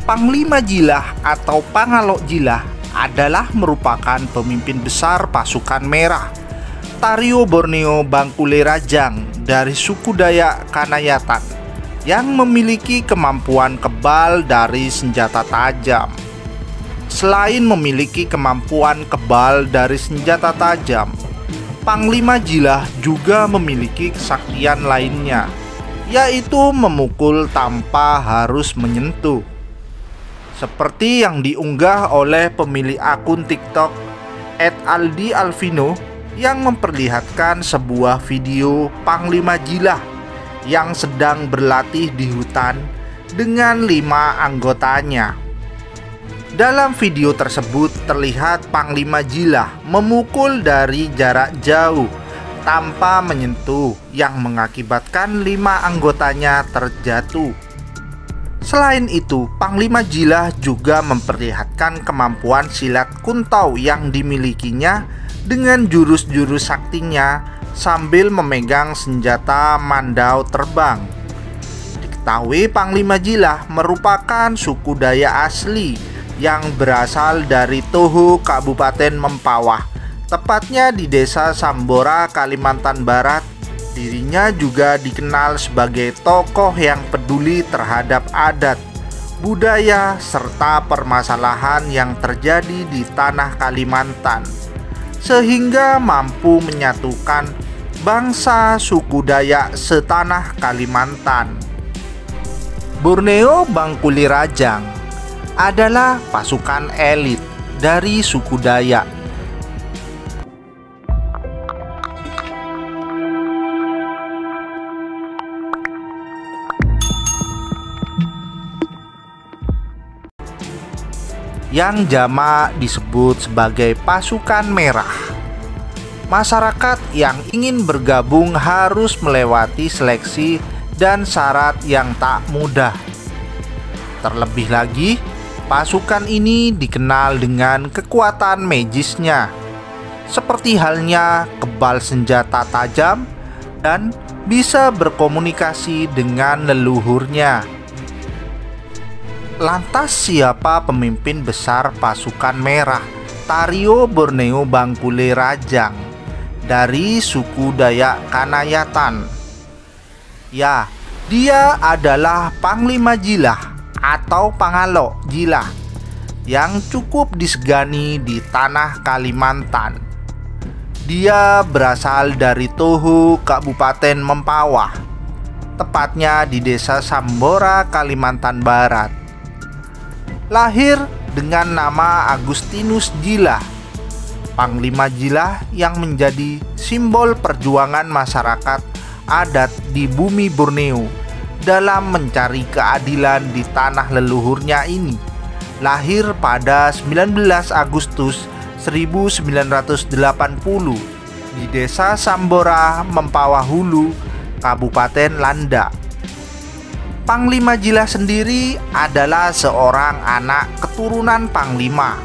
Panglima Jilah atau Pangalok Jilah adalah merupakan pemimpin besar pasukan merah Tario Borneo Bangkule Rajang dari suku Dayak Kanayatan yang memiliki kemampuan kebal dari senjata tajam. Selain memiliki kemampuan kebal dari senjata tajam, Panglima Jilah juga memiliki kesaktian lainnya, yaitu memukul tanpa harus menyentuh. Seperti yang diunggah oleh pemilik akun TikTok @aldi_alvino yang memperlihatkan sebuah video Panglima Jilah yang sedang berlatih di hutan dengan 5 anggotanya. Dalam video tersebut terlihat Panglima Jilah memukul dari jarak jauh tanpa menyentuh yang mengakibatkan 5 anggotanya terjatuh. Selain itu, Panglima Jilah juga memperlihatkan kemampuan silat kuntau yang dimilikinya dengan jurus-jurus saktinya sambil memegang senjata mandau terbang. Diketahui Panglima Jilah merupakan suku Dayak asli yang berasal dari Toho, Kabupaten Mempawah, tepatnya di Desa Sambora, Kalimantan Barat. Dirinya juga dikenal sebagai tokoh yang peduli terhadap adat, budaya, serta permasalahan yang terjadi di tanah Kalimantan, sehingga mampu menyatukan bangsa suku Dayak setanah Kalimantan. Borneo Bangkule Rajang adalah pasukan elit dari suku Dayak. Yang jamak disebut sebagai pasukan merah. Masyarakat yang ingin bergabung harus melewati seleksi dan syarat yang tak mudah. Terlebih lagi, pasukan ini dikenal dengan kekuatan magisnya, seperti halnya kebal senjata tajam dan bisa berkomunikasi dengan leluhurnya. Lantas siapa pemimpin besar pasukan merah Tario Borneo Bangkule Rajang dari suku Dayak Kanayatan? Ya, dia adalah Panglima Jilah atau Pangalok Jilah yang cukup disegani di tanah Kalimantan. Dia berasal dari Toho, Kabupaten Mempawah, tepatnya di Desa Sambora, Kalimantan Barat. Lahir dengan nama Agustinus Jilah, Panglima Jilah yang menjadi simbol perjuangan masyarakat adat di bumi Borneo dalam mencari keadilan di tanah leluhurnya ini. Lahir pada 19 Agustus 1980 di Desa Sambora, Mempawah Hulu, Kabupaten Landak. Panglima Jilah sendiri adalah seorang anak keturunan Panglima.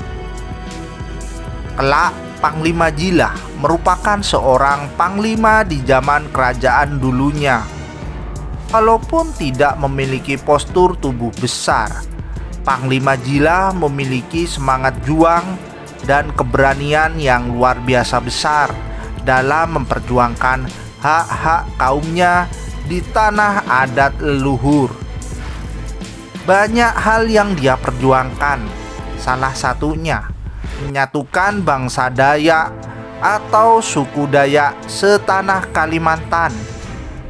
Kelak, Panglima Jilah merupakan seorang panglima di zaman kerajaan dulunya. Walaupun tidak memiliki postur tubuh besar, Panglima Jilah memiliki semangat juang dan keberanian yang luar biasa besar dalam memperjuangkan hak-hak kaumnya di tanah adat leluhur. Banyak hal yang dia perjuangkan, salah satunya menyatukan bangsa Dayak atau suku Dayak setanah Kalimantan.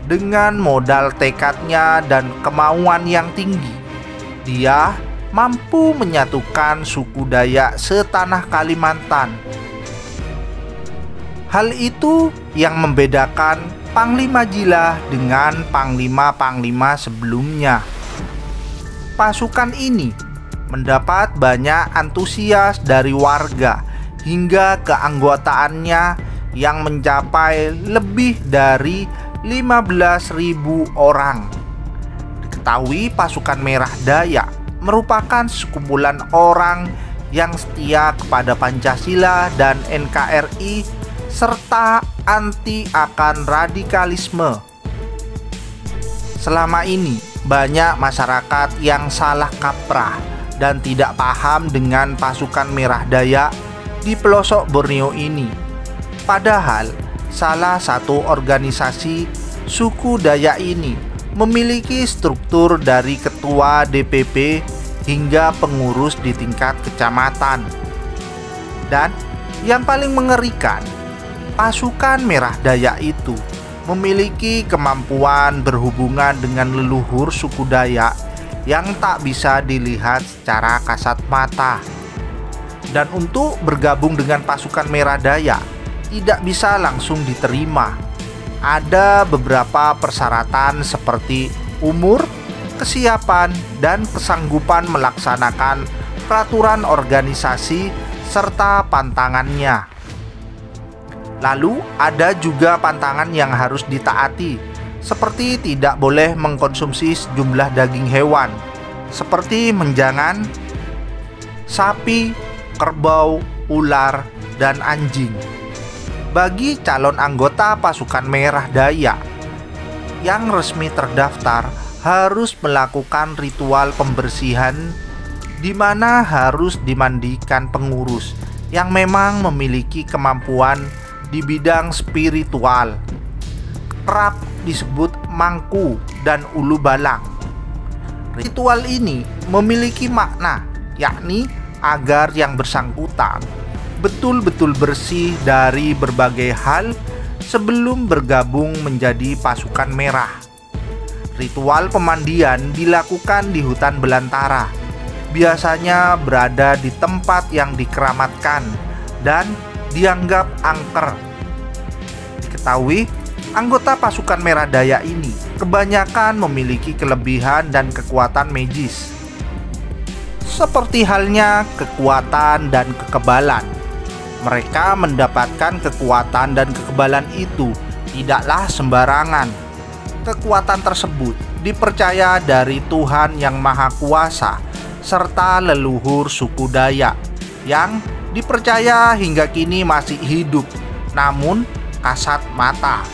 Dengan modal tekadnya dan kemauan yang tinggi, dia mampu menyatukan suku Dayak setanah Kalimantan. Hal itu yang membedakan Panglima Jilah dengan panglima-panglima sebelumnya. Pasukan ini mendapat banyak antusias dari warga hingga keanggotaannya yang mencapai lebih dari 15.000 orang. Diketahui pasukan merah Dayak merupakan sekumpulan orang yang setia kepada Pancasila dan NKRI serta anti akan radikalisme. Selama ini banyak masyarakat yang salah kaprah dan tidak paham dengan pasukan Merah Dayak di pelosok Borneo ini. Padahal salah satu organisasi suku Dayak ini memiliki struktur dari ketua DPP hingga pengurus di tingkat kecamatan. Dan yang paling mengerikan, pasukan Merah Dayak itu memiliki kemampuan berhubungan dengan leluhur suku Dayak yang tak bisa dilihat secara kasat mata. Dan untuk bergabung dengan pasukan Merah Dayak tidak bisa langsung diterima. Ada beberapa persyaratan seperti umur, kesiapan, dan kesanggupan melaksanakan peraturan organisasi serta pantangannya. Lalu ada juga pantangan yang harus ditaati, seperti tidak boleh mengkonsumsi sejumlah daging hewan, seperti menjangan, sapi, kerbau, ular, dan anjing. Bagi calon anggota pasukan Merah Dayak yang resmi terdaftar harus melakukan ritual pembersihan di mana harus dimandikan pengurus yang memang memiliki kemampuan di bidang spiritual. Kerap disebut mangku dan ulu balang. Ritual ini memiliki makna, yakni agar yang bersangkutan betul-betul bersih dari berbagai hal sebelum bergabung menjadi pasukan merah. Ritual pemandian dilakukan di hutan belantara, biasanya berada di tempat yang dikeramatkan dan dianggap angker. Diketahui, anggota pasukan Merah Dayak ini kebanyakan memiliki kelebihan dan kekuatan magis, seperti halnya kekuatan dan kekebalan. Mereka mendapatkan kekuatan dan kekebalan itu tidaklah sembarangan. Kekuatan tersebut dipercaya dari Tuhan Yang Maha Kuasa serta leluhur suku Dayak yang dipercaya hingga kini masih hidup namun kasat mata.